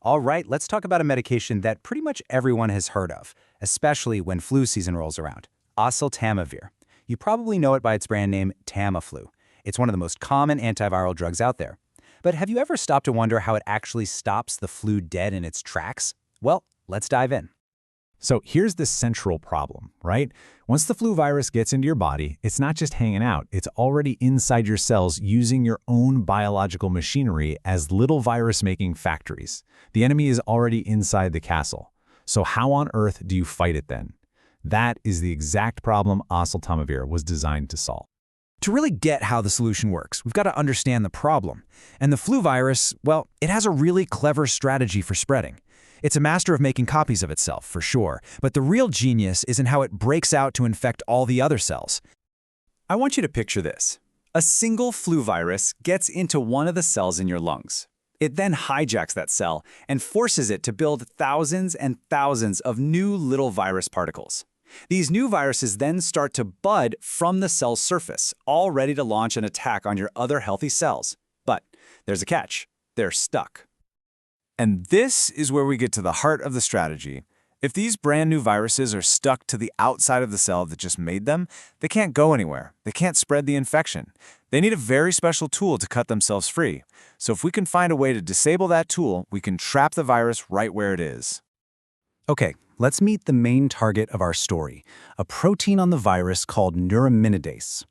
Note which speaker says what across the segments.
Speaker 1: All right, let's talk about a medication that pretty much everyone has heard of, especially when flu season rolls around. Oseltamivir. You probably know it by its brand name, Tamiflu. It's one of the most common antiviral drugs out there. But have you ever stopped to wonder how it actually stops the flu dead in its tracks? Well, let's dive in.
Speaker 2: So here's the central problem, right? Once the flu virus gets into your body, it's not just hanging out, it's already inside your cells using your own biological machinery as little virus-making factories. The enemy is already inside the castle. So how on earth do you fight it then? That is the exact problem oseltamivir was designed to solve.
Speaker 1: To really get how the solution works, we've got to understand the problem. And the flu virus, well, it has a really clever strategy for spreading. It's a master of making copies of itself, for sure, but the real genius is in how it breaks out to infect all the other cells. I want you to picture this. A single flu virus gets into one of the cells in your lungs. It then hijacks that cell and forces it to build thousands and thousands of new little virus particles. These new viruses then start to bud from the cell's surface, all ready to launch an attack on your other healthy cells. But there's a catch. They're stuck.
Speaker 3: And this is where we get to the heart of the strategy. If these brand new viruses are stuck to the outside of the cell that just made them, they can't go anywhere. They can't spread the infection. They need a very special tool to cut themselves free. So if we can find a way to disable that tool, we can trap the virus right where it is.
Speaker 1: Okay, let's meet the main target of our story, a protein on the virus called neuraminidase.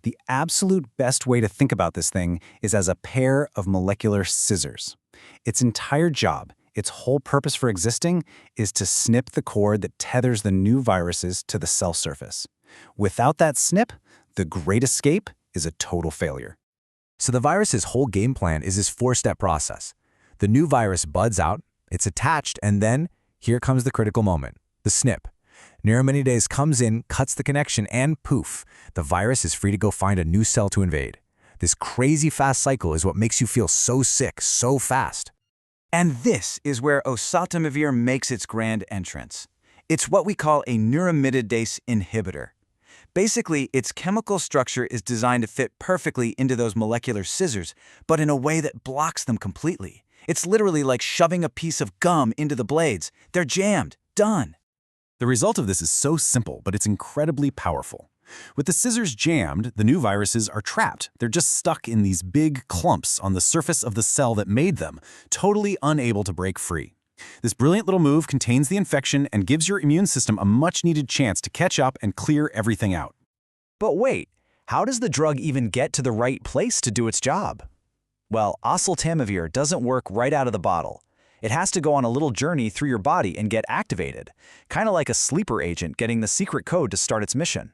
Speaker 1: The absolute best way to think about this thing is as a pair of molecular scissors. Its entire job, its whole purpose for existing, is to snip the cord that tethers the new viruses to the cell surface. Without that snip, the great escape is a total failure. So the virus's whole game plan is this four-step process. The new virus buds out, it's attached, and then here comes the critical moment, the snip. Neuraminidase comes in, cuts the connection, and poof, the virus is free to go find a new cell to invade. This crazy fast cycle is what makes you feel so sick so fast. And this is where oseltamivir makes its grand entrance. It's what we call a neuraminidase inhibitor. Basically, its chemical structure is designed to fit perfectly into those molecular scissors, but in a way that blocks them completely. It's literally like shoving a piece of gum into the blades. They're jammed. Done.
Speaker 4: The result of this is so simple, but it's incredibly powerful. With the scissors jammed, the new viruses are trapped. They're just stuck in these big clumps on the surface of the cell that made them, totally unable to break free. This brilliant little move contains the infection and gives your immune system a much-needed chance to catch up and clear everything out.
Speaker 1: But wait, how does the drug even get to the right place to do its job? Well, oseltamivir doesn't work right out of the bottle. It has to go on a little journey through your body and get activated, kind of like a sleeper agent getting the secret code to start its mission.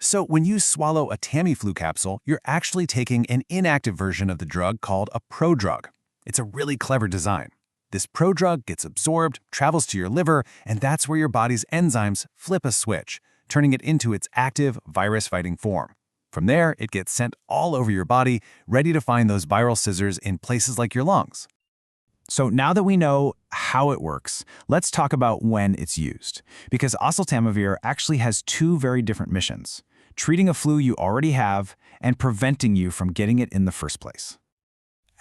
Speaker 4: So when you swallow a Tamiflu capsule, you're actually taking an inactive version of the drug called a prodrug. It's a really clever design. This prodrug gets absorbed, travels to your liver, and that's where your body's enzymes flip a switch, turning it into its active virus-fighting form. From there, it gets sent all over your body, ready to find those viral scissors in places like your lungs. So now that we know how it works, let's talk about when it's used. Because oseltamivir actually has two very different missions: treating a flu you already have and preventing you from getting it in the first place.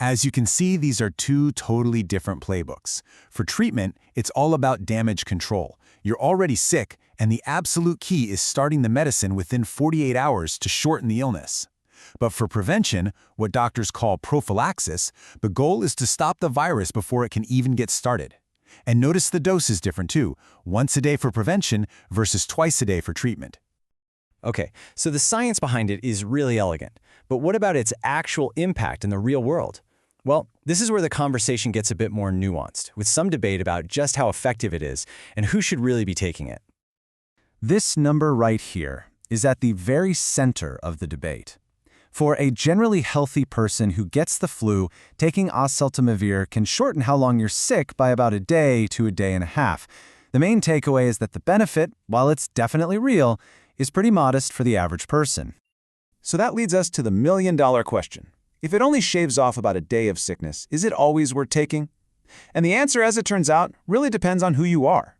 Speaker 4: As you can see, these are two totally different playbooks. For treatment, it's all about damage control. You're already sick, and the absolute key is starting the medicine within 48 hours to shorten the illness. But for prevention, what doctors call prophylaxis, the goal is to stop the virus before it can even get started. And notice the dose is different too, once a day for prevention versus twice a day for treatment.
Speaker 5: Okay, so the science behind it is really elegant, but what about its actual impact in the real world? Well, this is where the conversation gets a bit more nuanced, with some debate about just how effective it is and who should really be taking it.
Speaker 4: This number right here is at the very center of the debate. For a generally healthy person who gets the flu, taking oseltamivir can shorten how long you're sick by about a day to a day and a half. The main takeaway is that the benefit, while it's definitely real, is pretty modest for the average person.
Speaker 3: So that leads us to the million-dollar question. If it only shaves off about a day of sickness, is it always worth taking? And the answer, as it turns out, really depends on who you are.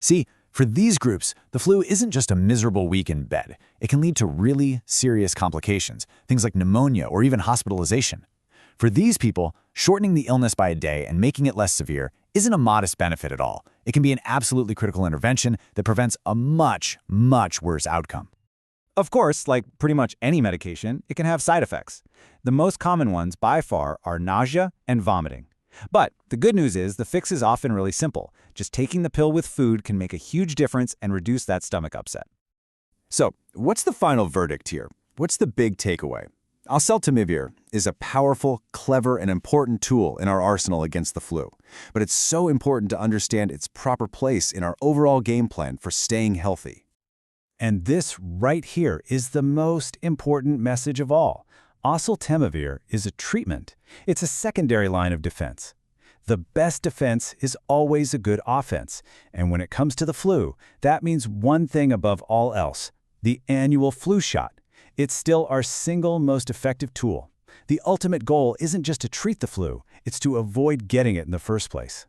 Speaker 2: See, for these groups, the flu isn't just a miserable week in bed. It can lead to really serious complications, things like pneumonia or even hospitalization.
Speaker 4: For these people, shortening the illness by a day and making it less severe isn't a modest benefit at all. It can be an absolutely critical intervention that prevents a much, much worse outcome.
Speaker 3: Of course, like pretty much any medication, it can have side effects. The most common ones, by far, are nausea and vomiting. But the good news is the fix is often really simple. Just taking the pill with food can make a huge difference and reduce that stomach upset.
Speaker 4: So, what's the final verdict here? What's the big takeaway? Oseltamivir is a powerful, clever, and important tool in our arsenal against the flu. But it's so important to understand its proper place in our overall game plan for staying healthy.
Speaker 2: And this right here is the most important message of all. Oseltamivir is a treatment. It's a secondary line of defense. The best defense is always a good offense. And when it comes to the flu, that means one thing above all else: the annual flu shot. It's still our single most effective tool. The ultimate goal isn't just to treat the flu, it's to avoid getting it in the first place.